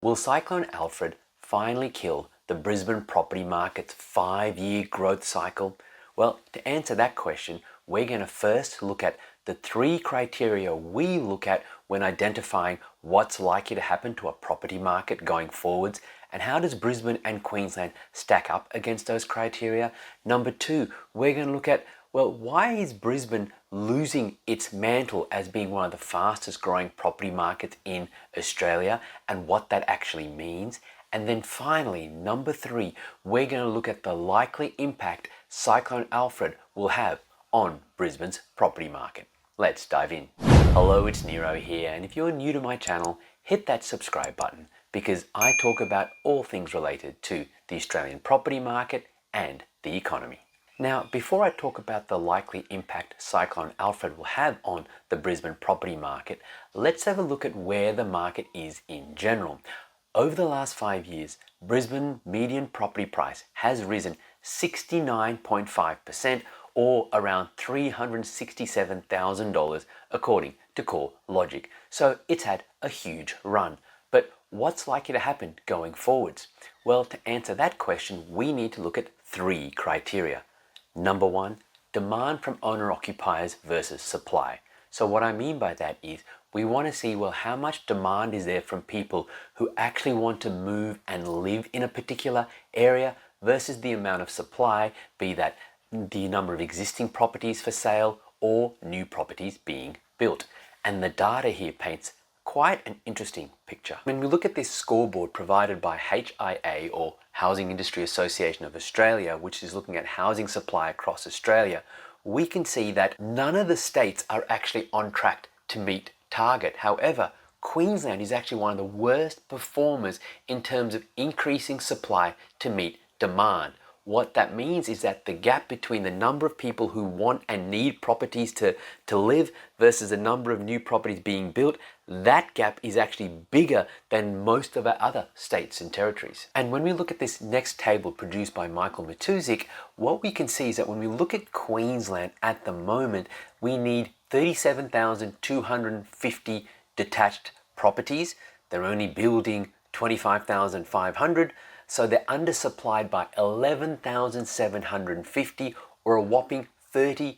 Will Cyclone Alfred finally kill the Brisbane property market's 5-year growth cycle? Well, to answer that question, we're going to first look at the 3 criteria we look at when identifying what's likely to happen to a property market going forwards, and how does Brisbane and Queensland stack up against those criteria. Number 2, we're going to look at, well, why is Brisbane losing its mantle as being one of the fastest growing property markets in Australia, and what that actually means. And then finally, number 3, we're going to look at the likely impact Cyclone Alfred will have on Brisbane's property market. Let's dive in. Hello, it's Nero here, and if you're new to my channel, hit that subscribe button because I talk about all things related to the Australian property market and the economy. Now, before I talk about the likely impact Cyclone Alfred will have on the Brisbane property market, let's have a look at where the market is in general. Over the last 5 years, Brisbane median property price has risen 69.5%, or around $367,000 according to CoreLogic. So it's had a huge run. But what's likely to happen going forwards? Well, to answer that question, we need to look at 3 criteria. Number 1, demand from owner-occupiers versus supply. So what I mean by that is we want to see, well, how much demand is there from people who actually want to move and live in a particular area versus the amount of supply, be that the number of existing properties for sale or new properties being built. And the data here paints quite an interesting picture. When we look at this scoreboard provided by HIA, or Housing Industry Association of Australia, which is looking at housing supply across Australia, we can see that none of the states are actually on track to meet target. However, Queensland is actually one of the worst performers in terms of increasing supply to meet demand. What that means is that the gap between the number of people who want and need properties to live versus the number of new properties being built, that gap is actually bigger than most of our other states and territories. And when we look at this next table produced by Michael Matuzik, what we can see is that when we look at Queensland at the moment, we need 37,250 detached properties. They're only building 25,500. So they're undersupplied by 11,750, or a whopping 32%.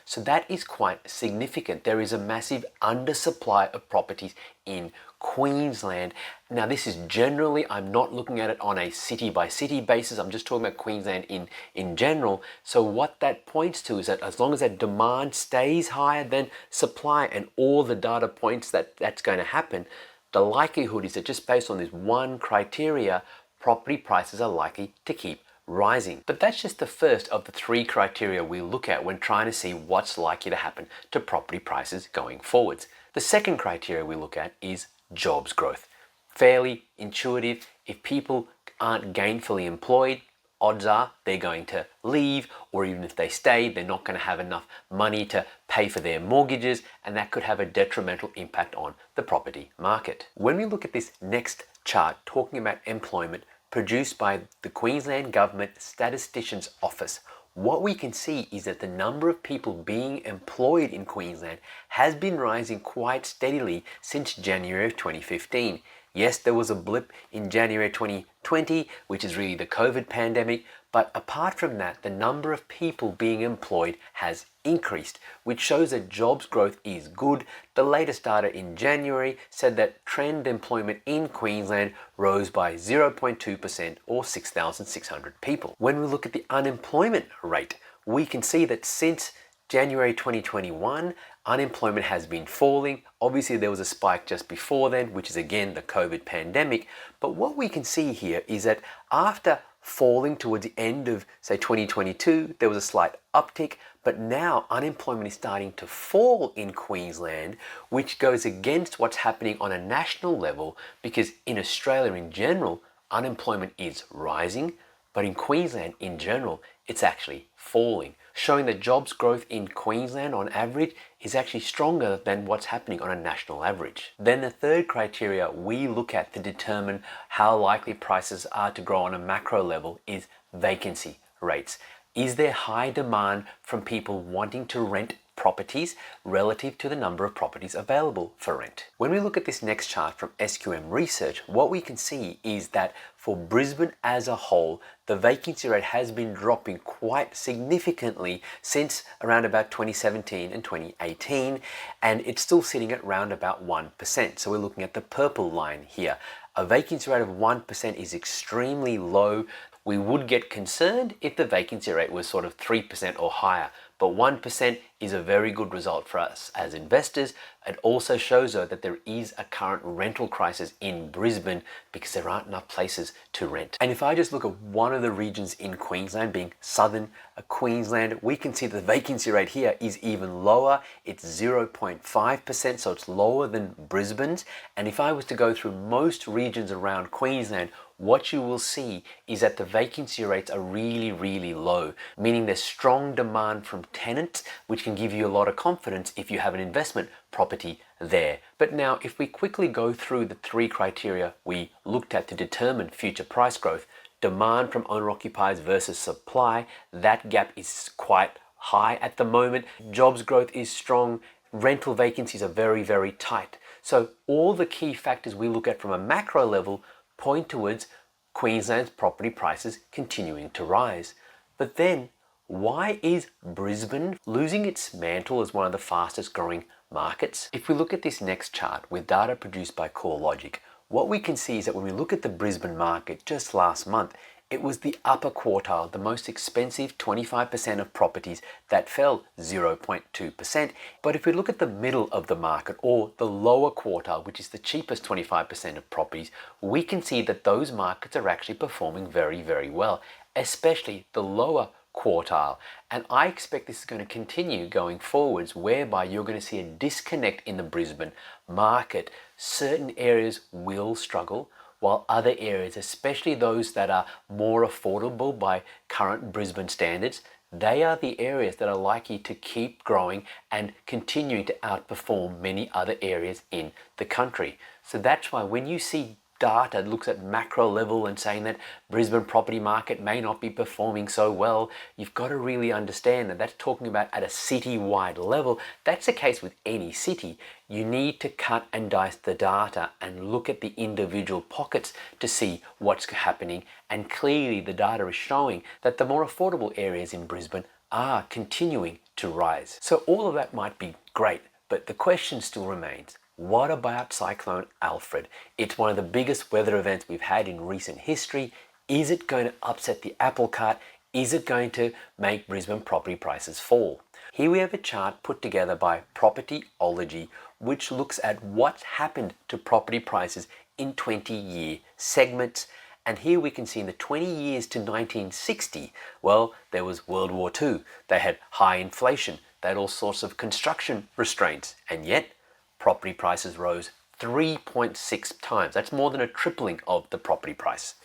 So that is quite significant. There is a massive undersupply of properties in Queensland. Now, this is generally, I'm not looking at it on a city by city basis. I'm just talking about Queensland in general. So what that points to is that as long as that demand stays higher than supply, and all the data points that that's going to happen, the likelihood is that just based on this one criteria, property prices are likely to keep rising. But that's just the first of the 3 criteria we look at when trying to see what's likely to happen to property prices going forwards. The second criteria we look at is jobs growth. Fairly intuitive. If people aren't gainfully employed, odds are they're going to leave, or even if they stay, they're not going to have enough money to pay for their mortgages, and that could have a detrimental impact on the property market. When we look at this next chart talking about employment produced by the Queensland Government Statisticians Office, what we can see is that the number of people being employed in Queensland has been rising quite steadily since January of 2015. Yes, there was a blip in January 2020, which is really the COVID pandemic, but apart from that, the number of people being employed has increased, which shows that jobs growth is good. The latest data in January said that trend employment in Queensland rose by 0.2%, or 6,600 people. When we look at the unemployment rate, we can see that since January 2021, unemployment has been falling. Obviously, there was a spike just before then, which is again the COVID pandemic. But what we can see here is that after falling towards the end of, say, 2022, there was a slight uptick, but now unemployment is starting to fall in Queensland, which goes against what's happening on a national level, because in Australia in general, unemployment is rising, but in Queensland in general, it's actually falling, showing that jobs growth in Queensland on average is actually stronger than what's happening on a national average. Then the third criteria we look at to determine how likely prices are to grow on a macro level is vacancy rates. Is there high demand from people wanting to rent properties relative to the number of properties available for rent. When we look at this next chart from SQM Research, what we can see is that for Brisbane as a whole, the vacancy rate has been dropping quite significantly since around about 2017 and 2018, and it's still sitting at around about 1%. So we're looking at the purple line here. A vacancy rate of 1% is extremely low. We would get concerned if the vacancy rate was sort of 3% or higher, but 1% is a very good result for us as investors. It also shows though that there is a current rental crisis in Brisbane because there aren't enough places to rent. And if I just look at one of the regions in Queensland, being southern Queensland, we can see the vacancy rate here is even lower. It's 0.5%, so it's lower than Brisbane's. And if I was to go through most regions around Queensland, what you will see is that the vacancy rates are really, really low, meaning there's strong demand from tenants, which can give you a lot of confidence if you have an investment property there. But now, if we quickly go through the three criteria we looked at to determine future price growth, demand from owner-occupiers versus supply, that gap is quite high at the moment. Jobs growth is strong. Rental vacancies are very, very tight. So all the key factors we look at from a macro level point towards Queensland's property prices continuing to rise. But then, why is Brisbane losing its mantle as one of the fastest growing markets? If we look at this next chart with data produced by CoreLogic, what we can see is that when we look at the Brisbane market just last month, it was the upper quartile, the most expensive 25% of properties that fell 0.2%. But if we look at the middle of the market, or the lower quartile, which is the cheapest 25% of properties, we can see that those markets are actually performing very, very well, especially the lower quartile. And I expect this is going to continue going forwards, whereby you're going to see a disconnect in the Brisbane market. Certain areas will struggle, while other areas, especially those that are more affordable by current Brisbane standards, they are the areas that are likely to keep growing and continuing to outperform many other areas in the country. So that's why when you see data that looks at macro level and saying that Brisbane property market may not be performing so well, you've got to really understand that that's talking about at a city-wide level. That's the case with any city. You need to cut and dice the data and look at the individual pockets to see what's happening. And clearly the data is showing that the more affordable areas in Brisbane are continuing to rise. So all of that might be great, but the question still remains, what about Cyclone Alfred? It's one of the biggest weather events we've had in recent history. Is it going to upset the apple cart? Is it going to make Brisbane property prices fall? Here we have a chart put together by Propertyology, which looks at what's happened to property prices in 20-year segments. And here we can see in the 20 years to 1960, well, there was World War II. They had high inflation. They had all sorts of construction restraints. And yet, property prices rose 3.6 times. That's more than a tripling of the property price.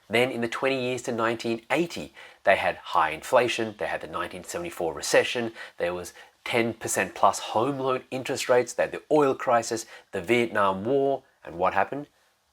Then in the 20 years to 1980, they had high inflation. They had the 1974 recession. There was 10% plus home loan interest rates. They had the oil crisis, the Vietnam War. And what happened?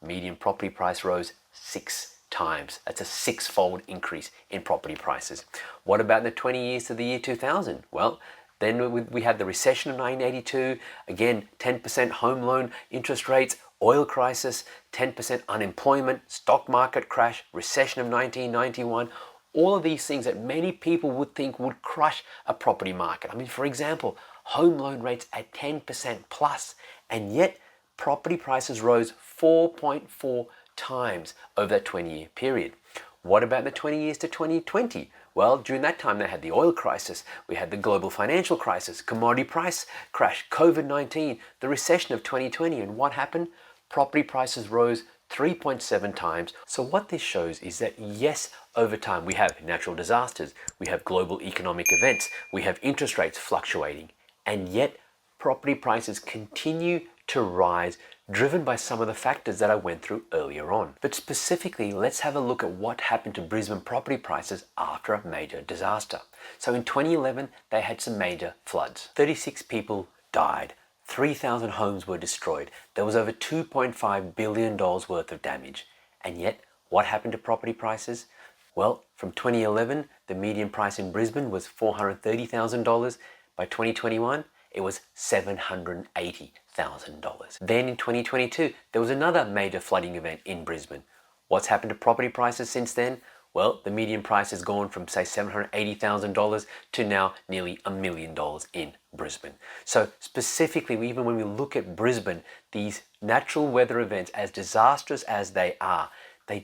Median property price rose 6 times. That's a 6-fold increase in property prices. What about in the 20 years to the year 2000? Well, then we had the recession of 1982, again, 10% home loan interest rates, oil crisis, 10% unemployment, stock market crash, recession of 1991, all of these things that many people would think would crush a property market. I mean, for example, home loan rates at 10% plus, and yet property prices rose 4.4 times over that 20-year period. What about the 20 years to 2020? Well, during that time, they had the oil crisis, we had the global financial crisis, commodity price crash, COVID-19, the recession of 2020, and what happened? Property prices rose 3.7 times. So what this shows is that yes, over time, we have natural disasters, we have global economic events, we have interest rates fluctuating, and yet property prices continue to rise, driven by some of the factors that I went through earlier on. But specifically, let's have a look at what happened to Brisbane property prices after a major disaster. So in 2011, they had some major floods. 36 people died. 3,000 homes were destroyed. There was over $2.5 billion worth of damage. And yet, what happened to property prices? Well, from 2011, the median price in Brisbane was $430,000. By 2021, it was $780,000. Then in 2022, there was another major flooding event in Brisbane. What's happened to property prices since then? Well, the median price has gone from, say, $780,000 to now nearly $1 million in Brisbane. So specifically, even when we look at Brisbane, these natural weather events, as disastrous as they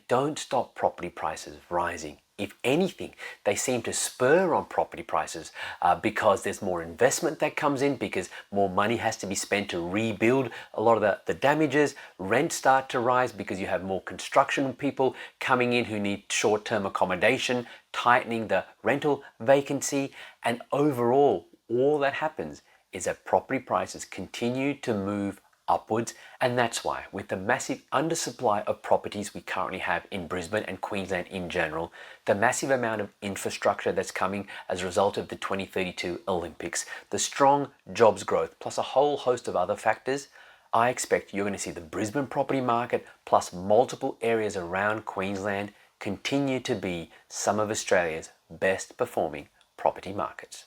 don't stop property prices rising. If anything, they seem to spur on property prices because there's more investment that comes in, because more money has to be spent to rebuild a lot of the damages. Rents start to rise because you have more construction people coming in who need short-term accommodation, tightening the rental vacancy. And overall, all that happens is that property prices continue to move upwards, and that's why, with the massive undersupply of properties we currently have in Brisbane and Queensland in general, the massive amount of infrastructure that's coming as a result of the 2032 Olympics, the strong jobs growth, plus a whole host of other factors, I expect you're going to see the Brisbane property market plus multiple areas around Queensland continue to be some of Australia's best performing property markets.